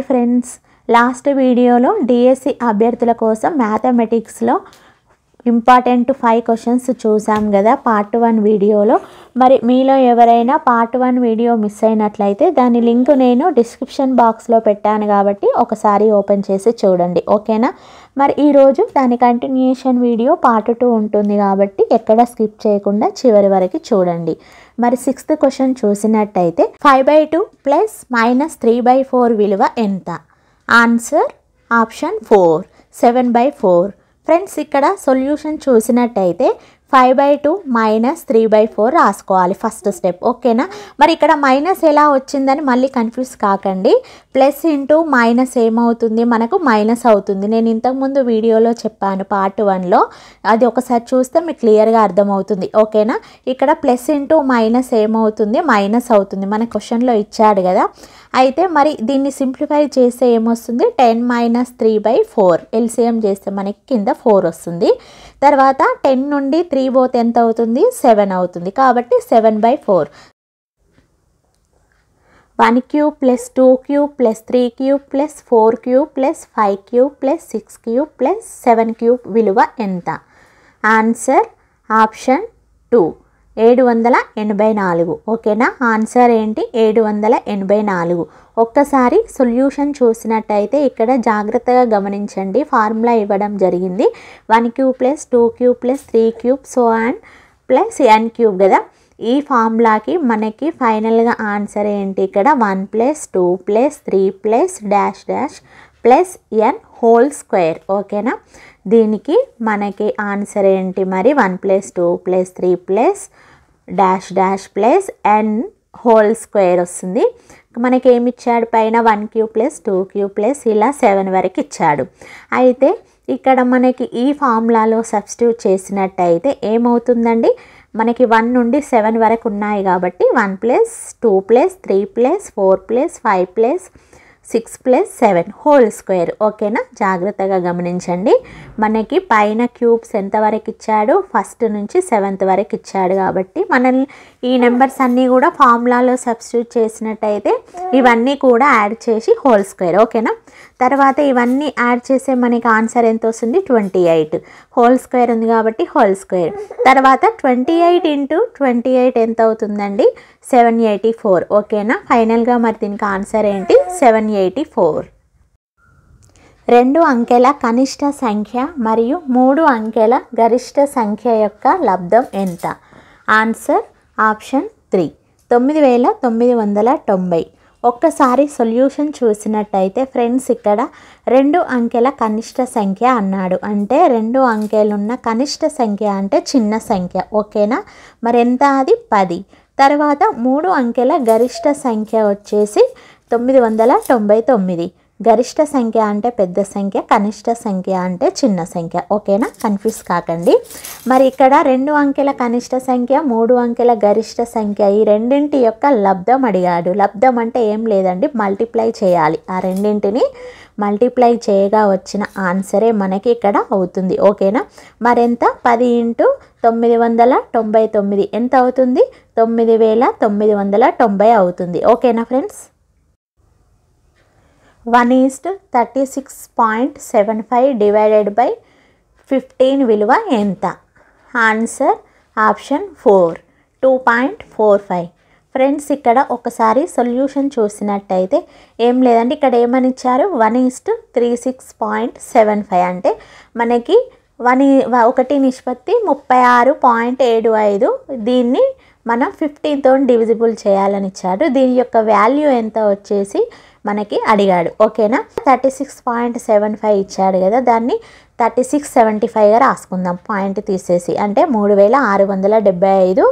Friends, last వీడియోలో DSC అభ్యర్థుల కోసం మ్యాథమెటిక్స్లో ఇంపార్టెంట్ 5 క్వశ్చన్స్ చూసాం కదా పార్ట్ 1 వీడియోలో. మరి మీలో ఎవరైనా పార్ట్ 1 వీడియో మిస్ అయినట్లయితే దాని లింక్ నేను డిస్క్రిప్షన్ బాక్స్లో పెట్టాను కాబట్టి ఒకసారి ఓపెన్ చేసి చూడండి, ఓకేనా. మరి ఈరోజు దాని కంటిన్యూషన్ వీడియో పార్ట్ 2 ఉంటుంది కాబట్టి ఎక్కడ స్కిప్ చేయకుండా చివరి వరకు చూడండి. మరి 6th క్వశ్చన్ చూసినట్టయితే 5/2 ప్లస్ -3/4 విలువ ఎంత? Answer option 4 7/4. ఫ్రెండ్స్, ఇక్కడ సొల్యూషన్ చూసినట్టయితే 5/2 -3/4 రాసుకోవాలి ఫస్ట్ స్టెప్, ఓకేనా. మరి ఇక్కడ మైనస్ ఎలా వచ్చిందని మళ్ళీ కన్ఫ్యూజ్ కాకండి. ప్లస్ ఇంటూ మైనస్ ఏమవుతుంది, మనకు మైనస్ అవుతుంది. నేను ఇంతకుముందు వీడియోలో చెప్పాను పార్ట్ 1లో, అది ఒకసారి చూస్తే మీకు క్లియర్గా అర్థమవుతుంది, ఓకేనా. ఇక్కడ ప్లస్ ఇంటూ మైనస్ ఏమవుతుంది, మైనస్ అవుతుంది. మన క్వశ్చన్లో ఇచ్చాడు కదా. అయితే మరి దీన్ని సింప్లిఫై చేస్తే ఏమొస్తుంది, 10 - 3/4 ఎల్సిఎం చేస్తే మనకి కింద 4 వస్తుంది. తర్వాత 10 నుండి 3 పోతే ఎంత అవుతుంది, 7 అవుతుంది. కాబట్టి 7/4. 1³ + 2³ + 3³ + 4³ + 5³ + 6³ + 7³ విలువ ఎంత? ఆన్సర్ ఆప్షన్ 2 784, ఓకేనా. ఆన్సర్ ఏంటి, 784. ఒక్కసారి సొల్యూషన్ చూసినట్టయితే ఇక్కడ జాగ్రత్తగా గమనించండి. ఫార్ములా ఇవ్వడం జరిగింది 1³ + 2³ + 3³ సో అండ్ ప్లస్ n³ కదా. ఈ ఫార్ములాకి మనకి ఫైనల్గా ఆన్సర్ ఏంటి, ఇక్కడ 1 + 2 + 3 + డాష్ డాష్ ప్లస్ n² ఓకేనా. దీనికి మనకి ఆన్సర్ ఏంటి మరి, 1 + 2 + 3 plus dash dash plus n² వస్తుంది. మనకి ఏమి ఇచ్చాడు, పైన 1³ + 2³ ప్లస్ ఇలా 7 వరకు ఇచ్చాడు. అయితే ఇక్కడ మనకి ఈ ఫార్ములాలో సబ్స్టిట్యూట్ చేసినట్టయితే ఏమవుతుందండి, మనకి 1 నుండి 7 వరకు ఉన్నాయి కాబట్టి 1 + 2 + 3 + 4 + 5 + 6 + 7² ఓకేనా. జాగ్రత్తగా గమనించండి. మనకి పైన క్యూబ్స్ ఎంతవరకు ఇచ్చాడు, ఫస్ట్ నుంచి 7th వరకు ఇచ్చాడు కాబట్టి మనల్ని ఈ నెంబర్స్ అన్నీ కూడా ఫార్ములాలో సబ్స్టిట్యూట్ చేసినట్టయితే ఇవన్నీ కూడా యాడ్ చేసి (² ఓకేనా. తర్వాత ఇవన్నీ యాడ్ చేసే మనకి ఆన్సర్ ఎంత వస్తుంది, 28 (² ఉంది కాబట్టి (²). తర్వాత 28 × 28 ఎంత అవుతుందండి, 784 ఓకేనా. ఫైనల్గా మరి దీనికి ఆన్సర్ ఏంటి, 784. 2 అంకెల కనిష్ట సంఖ్య మరియు 3 అంకెల గరిష్ట సంఖ్య యొక్క లబ్ధం ఎంత? Answer option 3 9990. ఒక్కసారి సొల్యూషన్ చూసినట్టయితే ఫ్రెండ్స్, ఇక్కడ 2 అంకెల కనిష్ట సంఖ్య అన్నాడు అంటే 2 అంకెలున్న కనిష్ట సంఖ్య అంటే చిన్న సంఖ్య, ఓకేనా. మరి ఎంత, అది 10. తర్వాత 3 అంకెల గరిష్ట సంఖ్య వచ్చేసి 999. గరిష్ట సంఖ్య అంటే పెద్ద సంఖ్య, కనిష్ట సంఖ్య అంటే చిన్న సంఖ్య, ఓకేనా. కన్ఫ్యూజ్ కాకండి. మరి ఇక్కడ 2 అంకెల కనిష్ట సంఖ్య, 3 అంకెల గరిష్ట సంఖ్య ఈ రెండింటి యొక్క లబ్ధం అడిగాడు. లబ్ధం అంటే ఏం లేదండి, మల్టిప్లై చేయాలి. ఆ రెండింటిని మల్టిప్లై చేయగా వచ్చిన ఆన్సరే మనకి ఇక్కడ అవుతుంది, ఓకేనా. మరెంత, 10 × 999 ఎంత అవుతుంది, 9990 అవుతుంది, ఓకేనా ఫ్రెండ్స్. 1:36.75 డివైడెడ్ బై 15 విలువ ఎంత? Answer option 4 2.45. ఫ్రెండ్స్, ఇక్కడ ఒకసారి సొల్యూషన్ చూసినట్టయితే ఏం లేదండి, ఇక్కడ ఏమని ఇచ్చారు, 1:36.75 అంటే మనకి 1:36.75. దీన్ని మనం 15తో డివిజిబుల్ చేయాలని ఇచ్చాడు. దీని యొక్క వాల్యూ ఎంత వచ్చేసి మనకి అడిగాడు, ఓకేనా. 36.75 ఇచ్చాడు కదా, దాన్ని 3675గా రాసుకుందాం పాయింట్ తీసేసి. అంటే 3675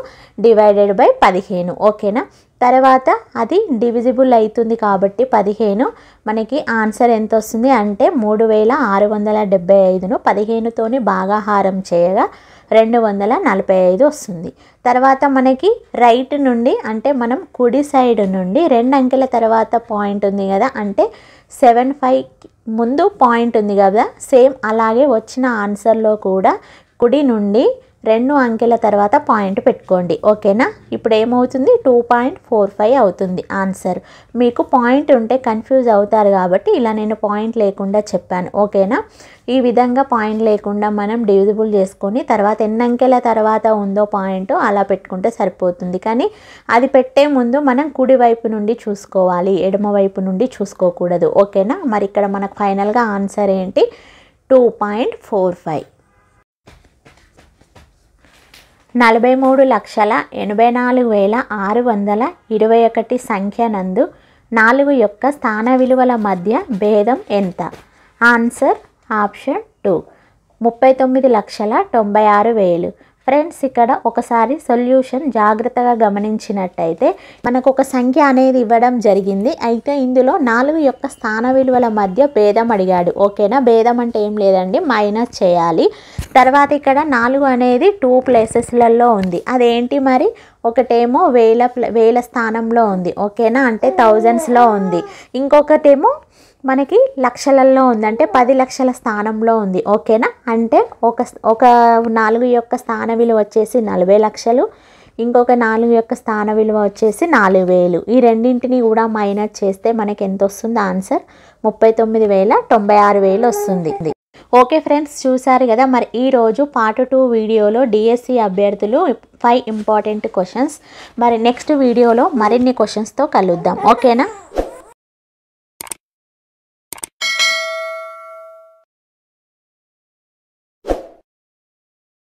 డివైడెడ్ బై 15, ఓకేనా. తర్వాత అది డివిజిబుల్ అవుతుంది కాబట్టి 15 మనకి ఆన్సర్ ఎంత వస్తుంది అంటే 3675ను 15తోని భాగాహారం చేయగా 245 వస్తుంది. తర్వాత మనకి రైట్ నుండి అంటే మనం కుడి సైడ్ నుండి 2 అంకెల తర్వాత పాయింట్ ఉంది కదా, అంటే 75 ముందు పాయింట్ ఉంది కదా, సేమ్ అలాగే వచ్చిన ఆన్సర్లో కూడా కుడి నుండి 2 అంకెల తర్వాత పాయింట్ పెట్టుకోండి ఓకేనా. ఇప్పుడు ఏమవుతుంది 2.45 అవుతుంది ఆన్సర్. మీకు పాయింట్ ఉంటే కన్ఫ్యూజ్ అవుతారు కాబట్టి ఇలా నేను పాయింట్ లేకుండా చెప్పాను ఓకేనా. ఈ విధంగా పాయింట్ లేకుండా మనం డివిజిబుల్ చేసుకొని తర్వాత ఎన్ని అంకెల తర్వాత ఉందో పాయింట్ అలా పెట్టుకుంటే సరిపోతుంది. కానీ అది పెట్టే ముందు మనం కుడి వైపు నుండి చూసుకోవాలి, ఎడమ వైపు నుండి చూసుకోకూడదు ఓకేనా. మరి ఇక్కడ మనకు ఫైనల్గా ఆన్సర్ ఏంటి 2.45. 43,84,621 సంఖ్య నందు 4 యొక్క స్థాన విలువల మధ్య భేదం ఎంత? Answer option 2 39,96,000. ఫ్రెండ్స్ ఇక్కడ ఒకసారి సొల్యూషన్ జాగ్రత్తగా గమనించినట్టయితే మనకు ఒక సంఖ్య అనేది ఇవ్వడం జరిగింది. అయితే ఇందులో 4 యొక్క స్థాన విలువల మధ్య భేదం అడిగాడు ఓకేనా. భేదం అంటే ఏం లేదండి, మైనస్ చేయాలి. తర్వాత ఇక్కడ 4 అనేది 2 ప్లేసెస్లలో ఉంది. అదేంటి మరి, ఒకటేమో వేల స్థానంలో ఉంది ఓకేనా, అంటే థౌజండ్స్లో ఉంది. ఇంకొకటేమో మనకి లక్షలలో ఉంది, అంటే 10 లక్షల స్థానంలో ఉంది ఓకేనా. అంటే ఒక 4 యొక్క స్థాన విలువ వచ్చేసి 40 లక్షలు, ఇంకొక 4 యొక్క స్థాన విలువ వచ్చేసి 4,000. ఈ రెండింటిని కూడా మైనస్ చేస్తే మనకి ఎంత వస్తుంది ఆన్సర్ 39,96,000 వస్తుంది. ఓకే ఫ్రెండ్స్, చూసారు కదా. మరి ఈరోజు పార్ట్ 2 వీడియోలో డిఎస్సి అభ్యర్థులు 5 ఇంపార్టెంట్ క్వశ్చన్స్. మరి నెక్స్ట్ వీడియోలో మరిన్ని క్వశ్చన్స్తో కలుద్దాం ఓకేనా.